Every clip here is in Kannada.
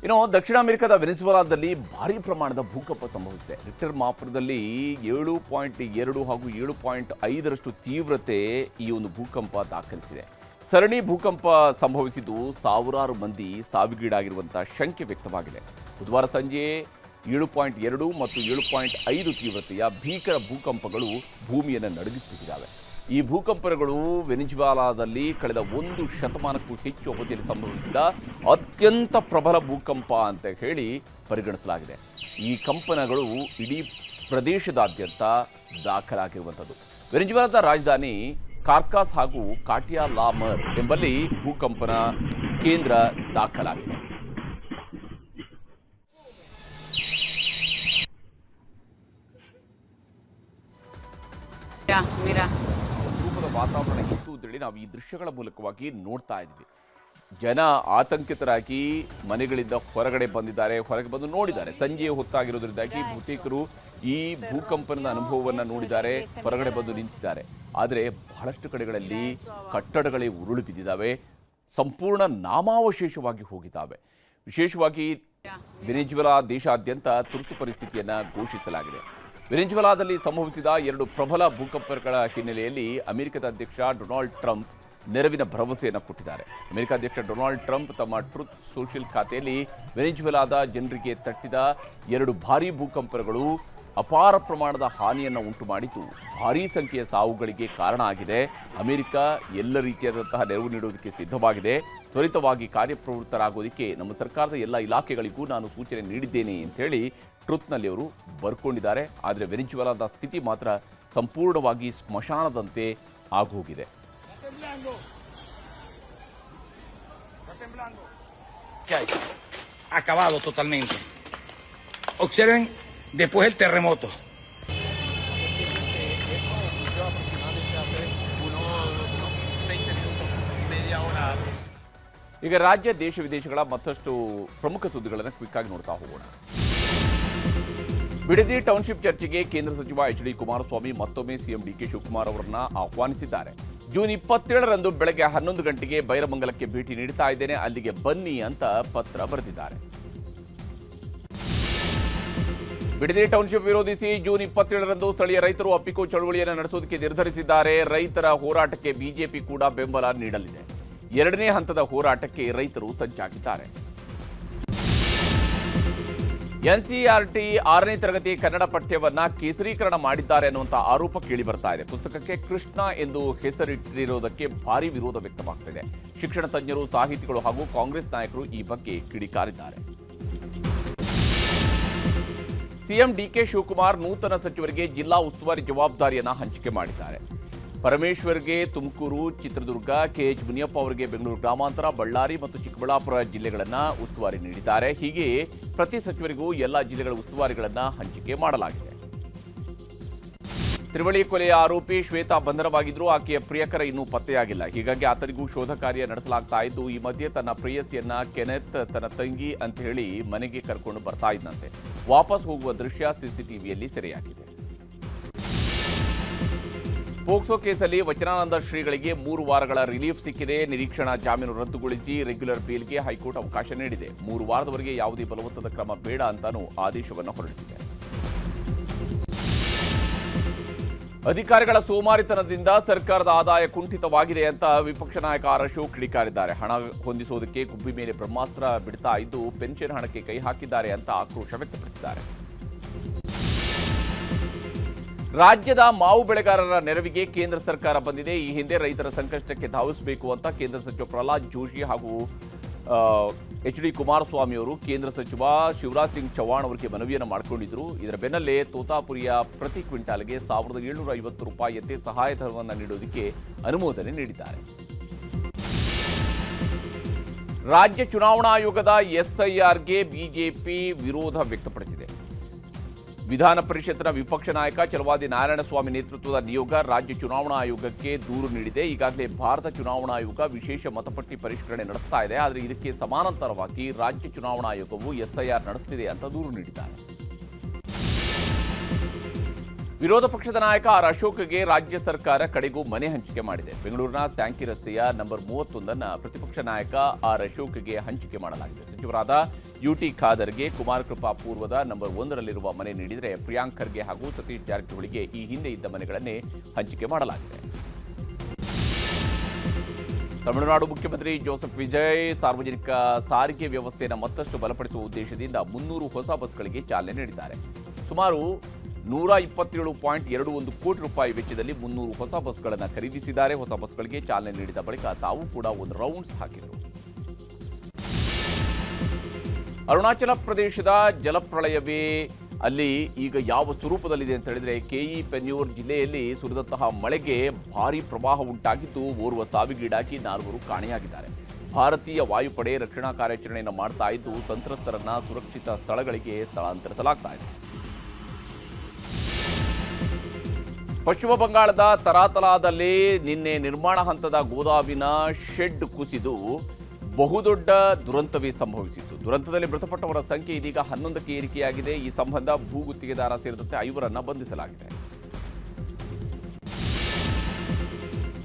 ಇನ್ನು ದಕ್ಷಿಣ ಅಮೆರಿಕದ ವೆನೆಜುವೆಲಾದಲ್ಲಿ ಭಾರೀ ಪ್ರಮಾಣದ ಭೂಕಂಪ ಸಂಭವಿಸಿದೆ. ರಿಕ್ಟರ್ ಮಾಪನದಲ್ಲಿ 7.2 ಹಾಗೂ 7.5ರಷ್ಟು ತೀವ್ರತೆ ಈ ಒಂದು ಭೂಕಂಪ ದಾಖಲಿಸಿದೆ. ಸರಣಿ ಭೂಕಂಪ ಸಂಭವಿಸಿದ್ದು ಸಾವಿರಾರು ಮಂದಿ ಸಾವಿಗೀಡಾಗಿರುವಂತಹ ಶಂಕೆ ವ್ಯಕ್ತವಾಗಿದೆ. ಬುಧವಾರ ಸಂಜೆ 7.2 ಮತ್ತು 7.5 ತೀವ್ರತೆಯ ಭೀಕರ ಭೂಕಂಪಗಳು ಭೂಮಿಯನ್ನು ನಡುಗಿಸುತ್ತಿದ್ದಾವೆ. ಈ ಭೂಕಂಪಗಳು ವೆನೆಜುವೆಲಾದಲ್ಲಿ ಕಳೆದ 1 ಶತಮಾನಕ್ಕೂ ಹೆಚ್ಚು ಅವಧಿಯಲ್ಲಿ ಸಂಭವಿಸಿದ ಅತ್ಯಂತ ಪ್ರಬಲ ಭೂಕಂಪ ಅಂತ ಹೇಳಿ ಪರಿಗಣಿಸಲಾಗಿದೆ. ಈ ಕಂಪನಗಳು ಇಡೀ ಪ್ರದೇಶದಾದ್ಯಂತ ದಾಖಲಾಗಿರುವಂಥದ್ದು. ವೆನೆಜುವೆಲಾದ ರಾಜಧಾನಿ ಕಾರ್ಕಾಸ್ ಹಾಗೂ ಕಾಟಿಯಾ ಲಾ ಮರ್ ಎಂಬಲ್ಲಿ ಭೂಕಂಪನ ಕೇಂದ್ರ ದಾಖಲಾಗಿದೆ. ಭೂಕಂಪದ ವಾತಾವರಣ ಇತ್ತು ಅಂತೇಳಿ ನಾವು ಈ ದೃಶ್ಯಗಳ ಮೂಲಕವಾಗಿ ನೋಡ್ತಾ ಇದ್ವಿ. ಜನ ಆತಂಕಿತರಾಗಿ ಮನೆಗಳಿಂದ ಹೊರಗಡೆ ಬಂದಿದ್ದಾರೆ, ಹೊರಗೆ ಬಂದು ನೋಡಿದ್ದಾರೆ. ಸಂಜೆ ಹೊತ್ತಾಗಿರೋದ್ರಿಂದಾಗಿ ಬಹುತೇಕರು ಈ ಭೂಕಂಪನದ ಅನುಭವವನ್ನು ನೋಡಿದ್ದಾರೆ, ಹೊರಗಡೆ ಬಂದು ನಿಂತಿದ್ದಾರೆ. ಆದರೆ ಬಹಳಷ್ಟು ಕಡೆಗಳಲ್ಲಿ ಕಟ್ಟಡಗಳೇ ಉರುಳು ಬಿದ್ದಿದ್ದಾವೆ, ಸಂಪೂರ್ಣ ನಾಮಾವಶೇಷವಾಗಿ ಹೋಗಿದ್ದಾವೆ. ವಿಶೇಷವಾಗಿ ವೆನೆಜುವೆಲಾ ದೇಶಾದ್ಯಂತ ತುರ್ತು ಪರಿಸ್ಥಿತಿಯನ್ನು ಘೋಷಿಸಲಾಗಿದೆ. ವೆನೆಜುವೆಲಾದಲ್ಲಿ ಸಂಭವಿಸಿದ 2 ಪ್ರಬಲ ಭೂಕಂಪಗಳ ಹಿನ್ನೆಲೆಯಲ್ಲಿ ಅಮೆರಿಕದ ಅಧ್ಯಕ್ಷ ಡೊನಾಲ್ಡ್ ಟ್ರಂಪ್ ನೆರವಿನ ಭರವಸೆಯನ್ನು ಕೊಟ್ಟಿದ್ದಾರೆ. ಅಮೆರಿಕ ಅಧ್ಯಕ್ಷ ಡೊನಾಲ್ಡ್ ಟ್ರಂಪ್ ತಮ್ಮ ಟ್ರುತ್ ಸೋಷಿಯಲ್ ಖಾತೆಯಲ್ಲಿ ವೆನೆಜುವೆಲಾದ ಜನರಿಗೆ ತಟ್ಟಿದ 2 ಭಾರೀ ಭೂಕಂಪಗಳು ಅಪಾರ ಪ್ರಮಾಣದ ಹಾನಿಯನ್ನು ಉಂಟು ಮಾಡಿದ್ದು ಭಾರೀ ಸಂಖ್ಯೆಯ ಸಾವುಗಳಿಗೆ ಕಾರಣ ಆಗಿದೆ. ಅಮೆರಿಕ ಎಲ್ಲ ರೀತಿಯಾದಂತಹ ನೆರವು ನೀಡುವುದಕ್ಕೆ ಸಿದ್ಧವಾಗಿದೆ. ತ್ವರಿತವಾಗಿ ಕಾರ್ಯಪ್ರವೃತ್ತರಾಗೋದಕ್ಕೆ ನಮ್ಮ ಸರ್ಕಾರದ ಎಲ್ಲ ಇಲಾಖೆಗಳಿಗೂ ನಾನು ಸೂಚನೆ ನೀಡಿದ್ದೇನೆ ಅಂತೇಳಿ ಟ್ರುತ್ನಲ್ಲಿ ಅವರು ಬರ್ಕೊಂಡಿದ್ದಾರೆ. ಆದರೆ ವೆನೆಜುವೆಲಾದ ಸ್ಥಿತಿ ಮಾತ್ರ ಸಂಪೂರ್ಣವಾಗಿ ಸ್ಮಶಾನದಂತೆ ಆಗೋಗಿದೆ. Acabado totalmente. Observen después el terremoto. ಈಗ ರಾಜ್ಯ ದೇಶ ವಿದೇಶಗಳ ಮತ್ತಷ್ಟು ಪ್ರಮುಖ ಸುದ್ದಿಗಳನ್ನು ಕ್ವಿಕ್ ಆಗಿ ನೋಡ್ತಾ ಹೋಗೋಣ. ಬಿಡದಿ ಟೌನ್ಶಿಪ್ ಚರ್ಚೆಗೆ ಕೇಂದ್ರ ಸಚಿವ ಎಚ್ ಡಿ ಕುಮಾರಸ್ವಾಮಿ ಮತ್ತೊಮ್ಮೆ ಸಿಎಂ ಡಿಕೆ ಶಿವಕುಮಾರ್ ಅವರನ್ನ ಆಹ್ವಾನಿಸಿದ್ದಾರೆ. ಜೂನ್ 27ರಂದು ಬೆಳಗ್ಗೆ 11 ಗಂಟೆಗೆ ಬೈರಮಂಗಲಕ್ಕೆ ಭೇಟಿ ನೀಡ್ತಾ ಇದ್ದೇನೆ, ಅಲ್ಲಿಗೆ ಬನ್ನಿ ಅಂತ ಪತ್ರ ಬರೆದಿದ್ದಾರೆ. ಬಿಡದಿ ಟೌನ್ಶಿಪ್ ವಿರೋಧಿಸಿ ಜೂನ್ 27ರಂದು ಸ್ಥಳೀಯ ರೈತರು ಅಪ್ಪಿಕೋ ಚಳವಳಿಯನ್ನು ನಡೆಸುವುದಕ್ಕೆ ನಿರ್ಧರಿಸಿದ್ದಾರೆ. ರೈತರ ಹೋರಾಟಕ್ಕೆ ಬಿಜೆಪಿ ಕೂಡ ಬೆಂಬಲ ನೀಡಲಿದೆ. 2ನೇ ಹಂತದ ಹೋರಾಟಕ್ಕೆ ರೈತರು ಸಜ್ಜಾಗಿದ್ದಾರೆ. ಎನ್ಸಿಇಆರ್ಟಿ 6ನೇ ತರಗತಿ ಕನ್ನಡ ಪಠ್ಯವನ್ನ ಕೇಸರೀಕರಣ ಮಾಡಿದ್ದಾರೆ ಅನ್ನುವಂಥ ಆರೋಪ ಕೇಳಿ ಬರ್ತಾ ಇದೆ. ಪುಸ್ತಕಕ್ಕೆ ಕೃಷ್ಣ ಎಂದು ಹೆಸರಿಟ್ಟಿರುವುದಕ್ಕೆ ಭಾರೀ ವಿರೋಧ ವ್ಯಕ್ತವಾಗ್ತಿದೆ. ಶಿಕ್ಷಣ ತಜ್ಞರು, ಸಾಹಿತಿಗಳು ಹಾಗೂ ಕಾಂಗ್ರೆಸ್ ನಾಯಕರು ಈ ಬಗ್ಗೆ ಕಿಡಿಕಾರಿದ್ದಾರೆ. ಸಿಎಂ ಡಿಕೆ ಶಿವಕುಮಾರ್ ನೂತನ ಸಚಿವರಿಗೆ ಜಿಲ್ಲಾ ಉಸ್ತುವಾರಿ ಜವಾಬ್ದಾರಿಯನ್ನು ಹಂಚಿಕೆ ಮಾಡಿದ್ದಾರೆ. ಪರಮೇಶ್ವರ್ಗೆ ತುಮಕೂರು, ಚಿತ್ರದುರ್ಗ, ಕೆಎಚ್ ಮುನಿಯಪ್ಪ ಅವರಿಗೆ ಬೆಂಗಳೂರು ಗ್ರಾಮಾಂತರ, ಬಳ್ಳಾರಿ ಮತ್ತು ಚಿಕ್ಕಬಳ್ಳಾಪುರ ಜಿಲ್ಲೆಗಳನ್ನು ಉಸ್ತುವಾರಿ ನೀಡಿದ್ದಾರೆ. ಹೀಗೆ ಪ್ರತಿ ಸಚಿವರಿಗೂ ಎಲ್ಲ ಜಿಲ್ಲೆಗಳ ಉಸ್ತುವಾರಿಗಳನ್ನು ಹಂಚಿಕೆ ಮಾಡಲಾಗಿದೆ. ತ್ರಿವಳಿ ಕೊಲೆಯ ಆರೋಪಿ ಶ್ವೇತಾ ಬಂಧನವಾಗಿದ್ದರೂ ಆಕೆಯ ಪ್ರಿಯಕರ ಇನ್ನೂ ಪತ್ತೆಯಾಗಿಲ್ಲ. ಹೀಗಾಗಿ ಆತನಿಗೂ ಶೋಧ ಕಾರ್ಯ ನಡೆಸಲಾಗ್ತಾ ಇದ್ದು, ಈ ಮಧ್ಯೆ ತನ್ನ ಪ್ರೇಯಸಿಯನ್ನ ಕೆನೆತ್ ತನ್ನ ತಂಗಿ ಅಂತ ಹೇಳಿ ಮನೆಗೆ ಕರ್ಕೊಂಡು ಬರ್ತಾ ಇದ್ದಂತೆ. ವಾಪಸ್ ಹೋಗುವ ದೃಶ್ಯ ಸಿಸಿಟಿವಿಯಲ್ಲಿ ಸೆರೆಯಾಗಿದೆ. ಪೋಕ್ಸೋ ಕೇಸಲ್ಲಿ ವಚನಾನಂದ ಶ್ರೀಗಳಿಗೆ 3 ವಾರಗಳ ರಿಲೀಫ್ ಸಿಕ್ಕಿದೆ. ನಿರೀಕ್ಷಣಾ ಜಾಮೀನು ರದ್ದುಗೊಳಿಸಿ ರೆಗ್ಯುಲರ್ ಬೇಲ್ಗೆ ಹೈಕೋರ್ಟ್ ಅವಕಾಶ ನೀಡಿದೆ. 3 ವಾರದವರೆಗೆ ಯಾವುದೇ ಬಲವಂತದ ಕ್ರಮ ಬೇಡ ಅಂತಾನೂ ಆದೇಶವನ್ನು ಹೊರಡಿಸಿದೆ. ಅಧಿಕಾರಿಗಳ ಸೋಮಾರಿತನದಿಂದ ಸರ್ಕಾರದ ಆದಾಯ ಕುಂಠಿತವಾಗಿದೆ ಅಂತ ವಿಪಕ್ಷ ನಾಯಕ ಆರ್ ಅಶೋಕ್ ಕಿಡಿಕಾರಿದ್ದಾರೆ. ಹಣ ಹೊಂದಿಸೋದಕ್ಕೆ ಗುಬ್ಬಿ ಮೇಲೆ ಬ್ರಹ್ಮಾಸ್ತ್ರ ಬಿಡ್ತಾ ಇದ್ದು ಪೆನ್ಷನ್ ಹಣಕ್ಕೆ ಕೈ ಹಾಕಿದ್ದಾರೆ ಅಂತ ಆಕ್ರೋಶ ವ್ಯಕ್ತಪಡಿಸಿದ್ದಾರೆ. ರಾಜ್ಯದ ಮಾವು ಬೆಳೆಗಾರರ ನೆರವಿಗೆ ಕೇಂದ್ರ ಸರ್ಕಾರ ಬಂದಿದೆ. ಈ ಹಿಂದೆ ರೈತರ ಸಂಕಷ್ಟಕ್ಕೆ ಧಾವಿಸಬೇಕು ಅಂತ ಕೇಂದ್ರ ಸಚಿವ ಪ್ರಹ್ಲಾದ್ ಜೋಶಿ ಹಾಗೂ ಎಚ್ ಡಿ ಕುಮಾರಸ್ವಾಮಿ ಅವರು ಕೇಂದ್ರ ಸಚಿವ ಶಿವರಾಜ್ ಸಿಂಗ್ ಚೌಹಾಣ್ ಅವರಿಗೆ ಮನವಿಯನ್ನು ಮಾಡಿಕೊಂಡಿದ್ದರು. ಇದರ ಬೆನ್ನಲ್ಲೇ ತೋತಾಪುರಿಯ ಪ್ರತಿ ಕ್ವಿಂಟಾಲ್ಗೆ 1750 ರೂಪಾಯಿಯಂತೆ ಸಹಾಯಧನವನ್ನು ನೀಡುವುದಕ್ಕೆ ಅನುಮೋದನೆ ನೀಡಿದ್ದಾರೆ. ರಾಜ್ಯ ಚುನಾವಣಾ ಆಯೋಗದ ಎಸ್ಐಆರ್ಗೆ ಬಿಜೆಪಿ ವಿರೋಧ ವ್ಯಕ್ತಪಡಿಸಿದೆ. ವಿಧಾನ ಪರಿಷತ್ನ ವಿಪಕ್ಷ ನಾಯಕ ಛಲವಾದಿ ನಾರಾಯಣಸ್ವಾಮಿ ನೇತೃತ್ವದ ನಿಯೋಗ ರಾಜ್ಯ ಚುನಾವಣಾ ಆಯೋಗಕ್ಕೆ ದೂರು ನೀಡಿದೆ. ಈಗಾಗಲೇ ಭಾರತ ಚುನಾವಣಾ ಆಯೋಗ ವಿಶೇಷ ಮತಪಟ್ಟಿ ಪರಿಷ್ಕರಣೆ ನಡೆಸ್ತಾ ಇದೆ. ಆದರೆ ಇದಕ್ಕೆ ಸಮಾನಾಂತರವಾಗಿ ರಾಜ್ಯ ಚುನಾವಣಾ ಆಯೋಗವು ಎಸ್ಐಆರ್ ನಡೆಸುತ್ತಿದೆ ಅಂತ ದೂರು ನೀಡಿದ್ದಾರೆ. ವಿರೋಧ ಪಕ್ಷದ ನಾಯಕ ಆರ್ ಅಶೋಕ್ಗೆ ರಾಜ್ಯ ಸರ್ಕಾರ ಕಡೆಗೂ ಮನೆ ಹಂಚಿಕೆ ಮಾಡಿದೆ. ಬೆಂಗಳೂರಿನ ಸ್ಯಾಂಕಿ ರಸ್ತೆಯ ನಂಬರ್ 31 ಪ್ರತಿಪಕ್ಷ ನಾಯಕ ಆರ್ ಅಶೋಕ್ಗೆ ಹಂಚಿಕೆ ಮಾಡಲಾಗಿದೆ. ಸಚಿವರಾದ ಯುಟಿ ಖಾದರ್ಗೆ ಕುಮಾರ ಕೃಪಾ ಪೂರ್ವದ ನಂಬರ್ 1ರಲ್ಲಿರುವ ಮನೆ ನೀಡಿದರೆ, ಪ್ರಿಯಾಂಕ್ ಖರ್ಗೆ ಹಾಗೂ ಸತೀಶ್ ಜಾರಕಿಹೊಳಿಗೆ ಈ ಹಿಂದೆ ಇದ್ದ ಮನೆಗಳನ್ನೇ ಹಂಚಿಕೆ ಮಾಡಲಾಗಿದೆ. ತಮಿಳುನಾಡು ಮುಖ್ಯಮಂತ್ರಿ ಜೋಸೆಫ್ ವಿಜಯ್ ಸಾರ್ವಜನಿಕ ಸಾರಿಗೆ ವ್ಯವಸ್ಥೆಯನ್ನು ಮತ್ತಷ್ಟು ಬಲಪಡಿಸುವ ಉದ್ದೇಶದಿಂದ 300 ಹೊಸ ಬಸ್ಗಳಿಗೆ ಚಾಲನೆ ನೀಡಿದ್ದಾರೆ. ಸುಮಾರು 127.21 ಕೋಟಿ ರೂಪಾಯಿ ವೆಚ್ಚದಲ್ಲಿ 300 ಹೊಸ ಬಸ್ಗಳನ್ನು ಖರೀದಿಸಿದ್ದಾರೆ. ಹೊಸ ಬಸ್ಗಳಿಗೆ ಚಾಲನೆ ನೀಡಿದ ಬಳಿಕ ತಾವು ಕೂಡ ಒಂದು ರೌಂಡ್ಸ್ ಹಾಕಿದರು. ಅರುಣಾಚಲ ಪ್ರದೇಶದ ಜಲಪ್ರಳಯವೇ ಅಲ್ಲಿ ಈಗ ಯಾವ ಸ್ವರೂಪದಲ್ಲಿದೆ ಅಂತ ಹೇಳಿದ್ರೆ, ಕೆಇ ಪೆನ್ಯೂರ್ ಜಿಲ್ಲೆಯಲ್ಲಿ ಸುರಿದಂತಹ ಮಳೆಗೆ ಭಾರೀ ಪ್ರವಾಹ ಉಂಟಾಗಿದ್ದು ಓರ್ವ ಸಾವಿಗೀಡಾಗಿ 4 ಕಾಣೆಯಾಗಿದ್ದಾರೆ. ಭಾರತೀಯ ವಾಯುಪಡೆ ರಕ್ಷಣಾ ಕಾರ್ಯಾಚರಣೆಯನ್ನು ಮಾಡ್ತಾ ಇದ್ದು ಸಂತ್ರಸ್ತರನ್ನ ಸುರಕ್ಷಿತ ಸ್ಥಳಗಳಿಗೆ ಸ್ಥಳಾಂತರಿಸಲಾಗ್ತಾ ಇದೆ. ಪಶ್ಚಿಮ ಬಂಗಾಳದ ತರಾತಲಾದಲ್ಲಿ ನಿನ್ನೆ ನಿರ್ಮಾಣ ಹಂತದ ಗೋದಾಮಿನ ಶೆಡ್ ಕುಸಿದು ಬಹುದೊಡ್ಡ ದುರಂತವೇ ಸಂಭವಿಸಿತ್ತು. ದುರಂತದಲ್ಲಿ ಮೃತಪಟ್ಟವರ ಸಂಖ್ಯೆ ಇದೀಗ 11ಕ್ಕೆ ಏರಿಕೆಯಾಗಿದೆ. ಈ ಸಂಬಂಧ ಭೂಗುತ್ತಿಗೆದಾರ ಸೇರಿದಂತೆ 5ರನ್ನು ಬಂಧಿಸಲಾಗಿದೆ.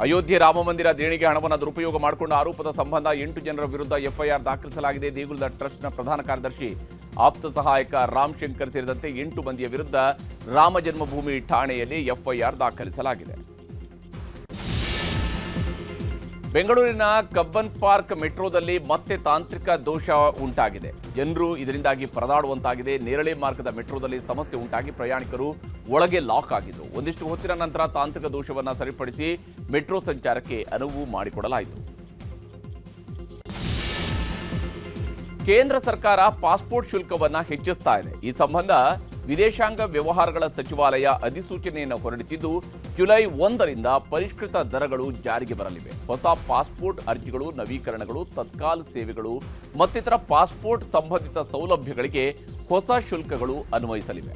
ಅಯೋಧ್ಯೆ ರಾಮಮಂದಿರ ದೇಣಿಗೆ ಹಣವನ್ನು ದುರುಪಯೋಗ ಮಾಡಿಕೊಂಡ ಆರೋಪದ ಸಂಬಂಧ 8 ಜನರ ವಿರುದ್ಧ ಎಫ್ಐಆರ್ ದಾಖಲಿಸಲಾಗಿದೆ. ದೇಗುಲದ ಟ್ರಸ್ಟ್ನ ಪ್ರಧಾನ ಕಾರ್ಯದರ್ಶಿ, ಆಪ್ತ ಸಹಾಯಕ ರಾಮ್ ಶಂಕರ್ ಸೇರಿದಂತೆ 8 ಮಂದಿಯ ವಿರುದ್ಧ ರಾಮ ಜನ್ಮಭೂಮಿ ಠಾಣೆಯಲ್ಲಿ ಎಫ್ಐಆರ್ ದಾಖಲಿಸಲಾಗಿದೆ. ಬೆಂಗಳೂರಿನ ಕಬ್ಬನ್ ಪಾರ್ಕ್ ಮೆಟ್ರೋದಲ್ಲಿ ಮತ್ತೆ ತಾಂತ್ರಿಕ ದೋಷ ಉಂಟಾಗಿದೆ. ಜನರು ಇದರಿಂದಾಗಿ ಪರದಾಡುವಂತಾಗಿದೆ. ನೇರಳೆ ಮಾರ್ಗದ ಮೆಟ್ರೋದಲ್ಲಿ ಸಮಸ್ಯೆ ಉಂಟಾಗಿ ಪ್ರಯಾಣಿಕರು ಒಳಗೆ ಲಾಕ್ ಆಗಿದ್ದು, ಒಂದಿಷ್ಟು ಹೊತ್ತಿನ ನಂತರ ತಾಂತ್ರಿಕ ದೋಷವನ್ನು ಸರಿಪಡಿಸಿ ಮೆಟ್ರೋ ಸಂಚಾರಕ್ಕೆ ಅನುವು ಮಾಡಿಕೊಡಲಾಯಿತು. ಕೇಂದ್ರ ಸರ್ಕಾರ ಪಾಸ್ಪೋರ್ಟ್ ಶುಲ್ಕವನ್ನು ಹೆಚ್ಚಿಸ್ತಾ ಇದೆ. ಈ ಸಂಬಂಧ ವಿದೇಶಾಂಗ ವ್ಯವಹಾರಗಳ ಸಚಿವಾಲಯ ಅಧಿಸೂಚನೆಯನ್ನು ಹೊರಡಿಸಿದ್ದು, ಜುಲೈ 1ರಿಂದ ಪರಿಷ್ಕೃತ ದರಗಳು ಜಾರಿಗೆ ಬರಲಿವೆ. ಹೊಸ ಪಾಸ್ಪೋರ್ಟ್ ಅರ್ಜಿಗಳು, ನವೀಕರಣಗಳು, ತತ್ಕಾಲ್ ಸೇವೆಗಳು ಮತ್ತಿತರ ಪಾಸ್ಪೋರ್ಟ್ ಸಂಬಂಧಿತ ಸೌಲಭ್ಯಗಳಿಗೆ ಹೊಸ ಶುಲ್ಕಗಳು ಅನ್ವಯಿಸಲಿವೆ.